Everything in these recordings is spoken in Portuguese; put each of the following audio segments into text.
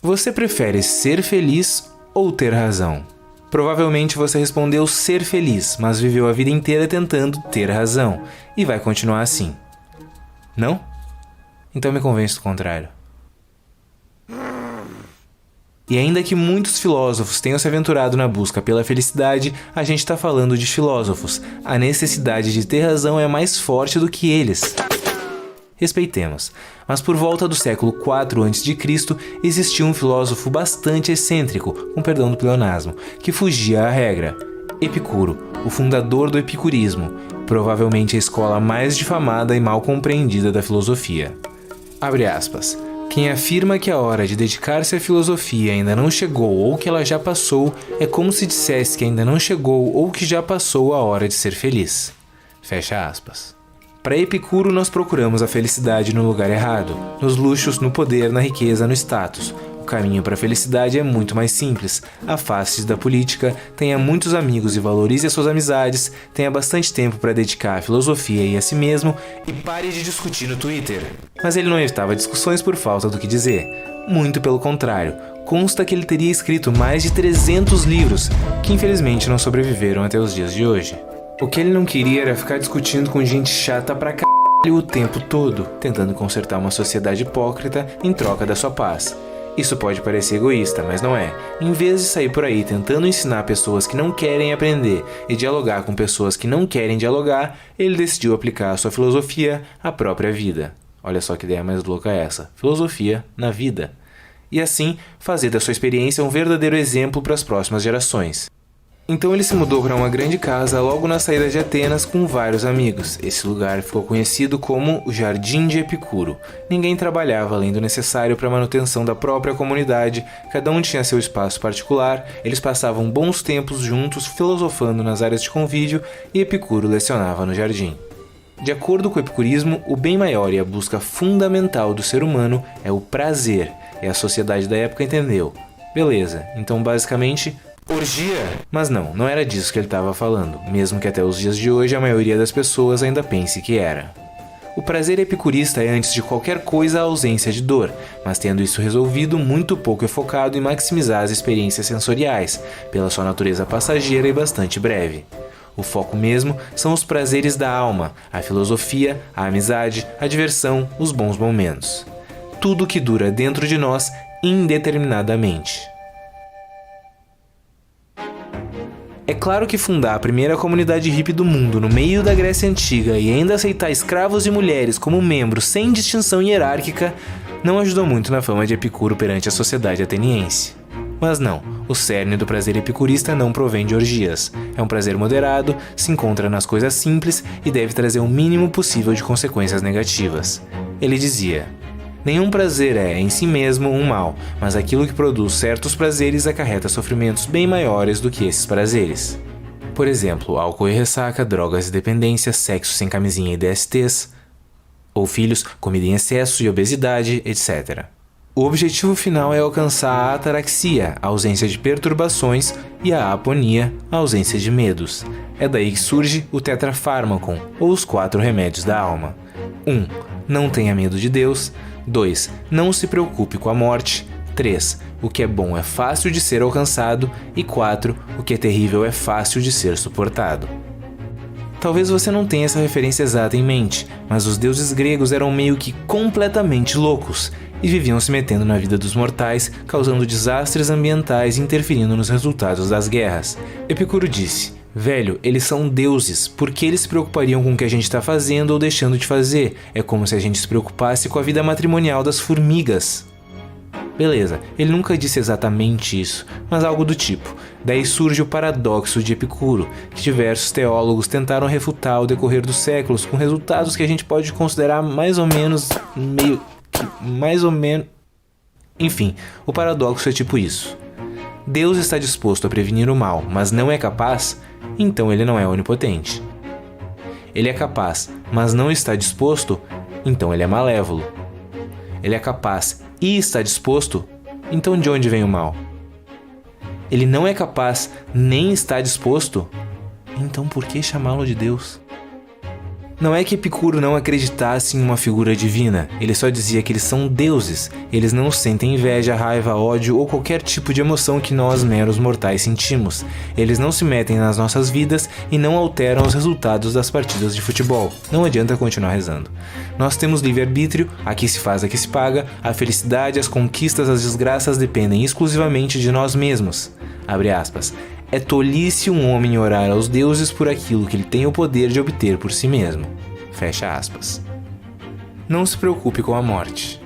Você prefere ser feliz ou ter razão? Provavelmente você respondeu ser feliz, mas viveu a vida inteira tentando ter razão, e vai continuar assim. Não? Então me convence do contrário. E ainda que muitos filósofos tenham se aventurado na busca pela felicidade, a gente está falando de filósofos. A necessidade de ter razão é mais forte do que eles. Respeitemos. Mas por volta do século IV a.C., existia um filósofo bastante excêntrico, com perdão do pleonasmo, que fugia à regra. Epicuro, o fundador do epicurismo, provavelmente a escola mais difamada e mal compreendida da filosofia. Abre aspas. Quem afirma que a hora de dedicar-se à filosofia ainda não chegou ou que ela já passou, é como se dissesse que ainda não chegou ou que já passou a hora de ser feliz. Fecha aspas. Para Epicuro, nós procuramos a felicidade no lugar errado, nos luxos, no poder, na riqueza, no status. O caminho para a felicidade é muito mais simples. Afaste-se da política, tenha muitos amigos e valorize as suas amizades, tenha bastante tempo para dedicar à filosofia e a si mesmo e pare de discutir no Twitter. Mas ele não evitava discussões por falta do que dizer. Muito pelo contrário, consta que ele teria escrito mais de 300 livros, que infelizmente não sobreviveram até os dias de hoje. O que ele não queria era ficar discutindo com gente chata pra caralho o tempo todo, tentando consertar uma sociedade hipócrita em troca da sua paz. Isso pode parecer egoísta, mas não é. Em vez de sair por aí tentando ensinar pessoas que não querem aprender e dialogar com pessoas que não querem dialogar, ele decidiu aplicar a sua filosofia à própria vida. Olha só que ideia mais louca essa. Filosofia na vida. E assim, fazer da sua experiência um verdadeiro exemplo para as próximas gerações. Então ele se mudou para uma grande casa logo na saída de Atenas com vários amigos. Esse lugar ficou conhecido como o Jardim de Epicuro. Ninguém trabalhava além do necessário para a manutenção da própria comunidade, cada um tinha seu espaço particular, eles passavam bons tempos juntos filosofando nas áreas de convívio e Epicuro lecionava no jardim. De acordo com o epicurismo, o bem maior e a busca fundamental do ser humano é o prazer, e a sociedade da época entendeu. Beleza, então basicamente... orgia? Mas não era disso que ele estava falando, mesmo que até os dias de hoje a maioria das pessoas ainda pense que era. O prazer epicurista é antes de qualquer coisa a ausência de dor, mas tendo isso resolvido, muito pouco é focado em maximizar as experiências sensoriais, pela sua natureza passageira e bastante breve. O foco mesmo são os prazeres da alma, a filosofia, a amizade, a diversão, os bons momentos. Tudo que dura dentro de nós indeterminadamente. É claro que fundar a primeira comunidade hippie do mundo no meio da Grécia Antiga e ainda aceitar escravos e mulheres como membros sem distinção hierárquica não ajudou muito na fama de Epicuro perante a sociedade ateniense. Mas não, o cerne do prazer epicurista não provém de orgias. É um prazer moderado, se encontra nas coisas simples e deve trazer o mínimo possível de consequências negativas. Ele dizia: nenhum prazer é, em si mesmo, um mal, mas aquilo que produz certos prazeres acarreta sofrimentos bem maiores do que esses prazeres. Por exemplo, álcool e ressaca, drogas e dependência, sexo sem camisinha e DSTs, ou filhos, comida em excesso e obesidade, etc. O objetivo final é alcançar a ataraxia, a ausência de perturbações, e a aponia, a ausência de medos. É daí que surge o tetrafármacon, ou os 4 remédios da alma. 1. Não tenha medo de Deus. 2. Não se preocupe com a morte. 3. O que é bom é fácil de ser alcançado. E 4. O que é terrível é fácil de ser suportado. Talvez você não tenha essa referência exata em mente, mas os deuses gregos eram meio que completamente loucos e viviam se metendo na vida dos mortais, causando desastres ambientais e interferindo nos resultados das guerras. Epicuro disse: velho, eles são deuses, por que eles se preocupariam com o que a gente está fazendo ou deixando de fazer? É como se a gente se preocupasse com a vida matrimonial das formigas. Beleza, ele nunca disse exatamente isso, mas algo do tipo. Daí surge o paradoxo de Epicuro, que diversos teólogos tentaram refutar ao decorrer dos séculos, com resultados que a gente pode considerar mais ou menos... Enfim, o paradoxo é tipo isso. Deus está disposto a prevenir o mal, mas não é capaz, então ele não é onipotente. Ele é capaz, mas não está disposto, então ele é malévolo. Ele é capaz e está disposto, então de onde vem o mal? Ele não é capaz nem está disposto, então por que chamá-lo de Deus? Não é que Epicuro não acreditasse em uma figura divina, ele só dizia que eles são deuses, eles não sentem inveja, raiva, ódio ou qualquer tipo de emoção que nós meros mortais sentimos. Eles não se metem nas nossas vidas e não alteram os resultados das partidas de futebol. Não adianta continuar rezando. Nós temos livre-arbítrio, aqui se faz, aqui se paga, a felicidade, as conquistas, as desgraças dependem exclusivamente de nós mesmos. Abre aspas. É tolice um homem orar aos deuses por aquilo que ele tem o poder de obter por si mesmo. Fecha aspas. Não se preocupe com a morte.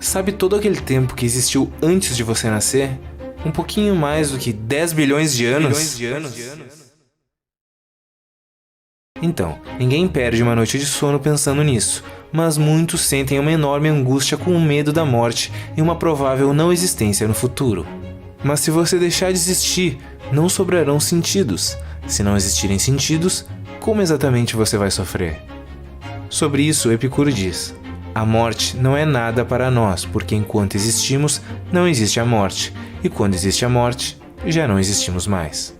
Sabe todo aquele tempo que existiu antes de você nascer? Um pouquinho mais do que 10 bilhões de anos? Então, ninguém perde uma noite de sono pensando nisso, mas muitos sentem uma enorme angústia com o medo da morte e uma provável não existência no futuro. Mas se você deixar de existir, não sobrarão sentidos. Se não existirem sentidos, como exatamente você vai sofrer? Sobre isso, Epicuro diz: a morte não é nada para nós, porque enquanto existimos, não existe a morte, e quando existe a morte, já não existimos mais.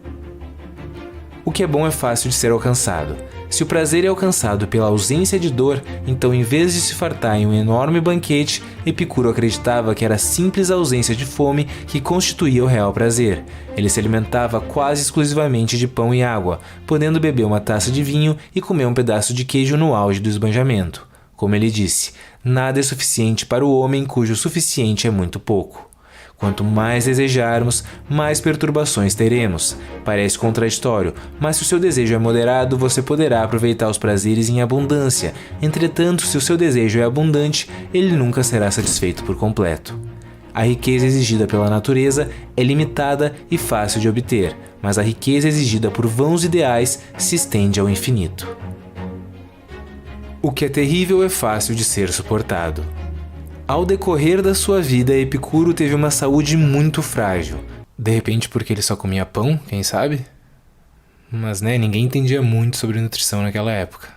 O que é bom é fácil de ser alcançado. Se o prazer é alcançado pela ausência de dor, então em vez de se fartar em um enorme banquete, Epicuro acreditava que era a simples ausência de fome que constituía o real prazer. Ele se alimentava quase exclusivamente de pão e água, podendo beber uma taça de vinho e comer um pedaço de queijo no auge do esbanjamento. Como ele disse, nada é suficiente para o homem cujo suficiente é muito pouco. Quanto mais desejarmos, mais perturbações teremos. Parece contraditório, mas se o seu desejo é moderado, você poderá aproveitar os prazeres em abundância. Entretanto, se o seu desejo é abundante, ele nunca será satisfeito por completo. A riqueza exigida pela natureza é limitada e fácil de obter, mas a riqueza exigida por vãos ideais se estende ao infinito. O que é terrível é fácil de ser suportado. Ao decorrer da sua vida, Epicuro teve uma saúde muito frágil. De repente porque ele só comia pão, quem sabe? Mas ninguém entendia muito sobre nutrição naquela época.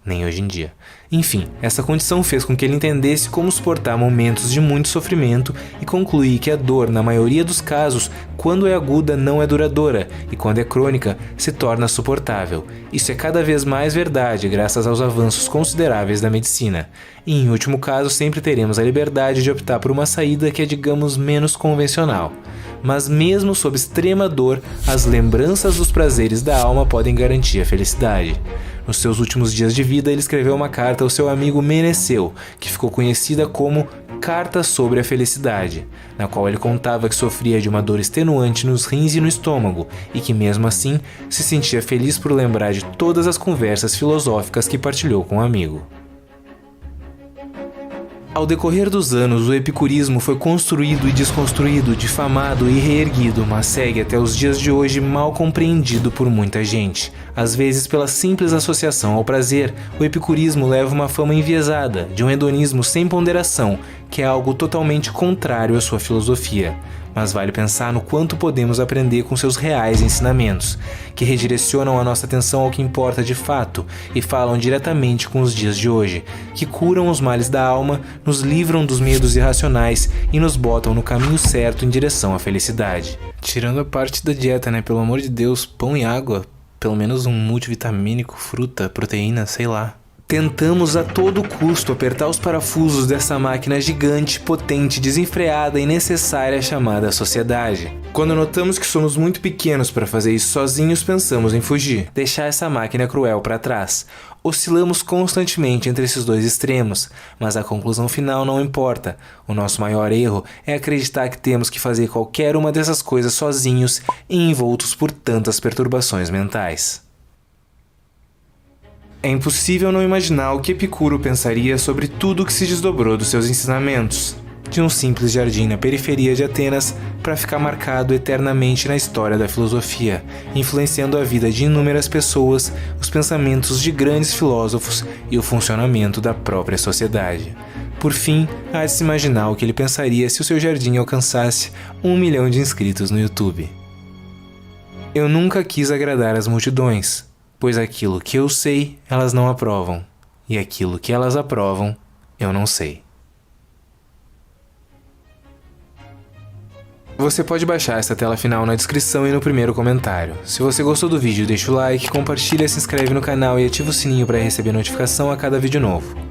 Nem hoje em dia. Enfim, essa condição fez com que ele entendesse como suportar momentos de muito sofrimento e concluir que a dor, na maioria dos casos, quando é aguda, não é duradoura e quando é crônica, se torna suportável. Isso é cada vez mais verdade graças aos avanços consideráveis da medicina. E, em último caso, sempre teremos a liberdade de optar por uma saída que é, digamos, menos convencional. Mas mesmo sob extrema dor, as lembranças dos prazeres da alma podem garantir a felicidade. Nos seus últimos dias de vida, ele escreveu uma carta ao seu amigo Meneceu, que ficou conhecida como Carta sobre a Felicidade, na qual ele contava que sofria de uma dor extenuante nos rins e no estômago, e que mesmo assim se sentia feliz por lembrar de todas as conversas filosóficas que partilhou com o amigo. Ao decorrer dos anos, o epicurismo foi construído e desconstruído, difamado e reerguido, mas segue até os dias de hoje mal compreendido por muita gente. Às vezes, pela simples associação ao prazer, o epicurismo leva uma fama enviesada, de um hedonismo sem ponderação, que é algo totalmente contrário à sua filosofia. Mas vale pensar no quanto podemos aprender com seus reais ensinamentos, que redirecionam a nossa atenção ao que importa de fato e falam diretamente com os dias de hoje, que curam os males da alma, nos livram dos medos irracionais e nos botam no caminho certo em direção à felicidade. Tirando a parte da dieta, pelo amor de Deus, pão e água, pelo menos um multivitamínico, fruta, proteína, sei lá. Tentamos a todo custo apertar os parafusos dessa máquina gigante, potente, desenfreada e necessária chamada sociedade. Quando notamos que somos muito pequenos para fazer isso sozinhos, pensamos em fugir, deixar essa máquina cruel para trás. Oscilamos constantemente entre esses dois extremos, mas a conclusão final não importa. O nosso maior erro é acreditar que temos que fazer qualquer uma dessas coisas sozinhos e envoltos por tantas perturbações mentais. É impossível não imaginar o que Epicuro pensaria sobre tudo o que se desdobrou dos seus ensinamentos, de um simples jardim na periferia de Atenas para ficar marcado eternamente na história da filosofia, influenciando a vida de inúmeras pessoas, os pensamentos de grandes filósofos e o funcionamento da própria sociedade. Por fim, há de se imaginar o que ele pensaria se o seu jardim alcançasse 1 milhão de inscritos no YouTube. Eu nunca quis agradar as multidões, pois aquilo que eu sei, elas não aprovam, e aquilo que elas aprovam, eu não sei. Você pode baixar essa tela final na descrição e no primeiro comentário. Se você gostou do vídeo, deixa o like, compartilha, se inscreve no canal e ativa o sininho para receber notificação a cada vídeo novo.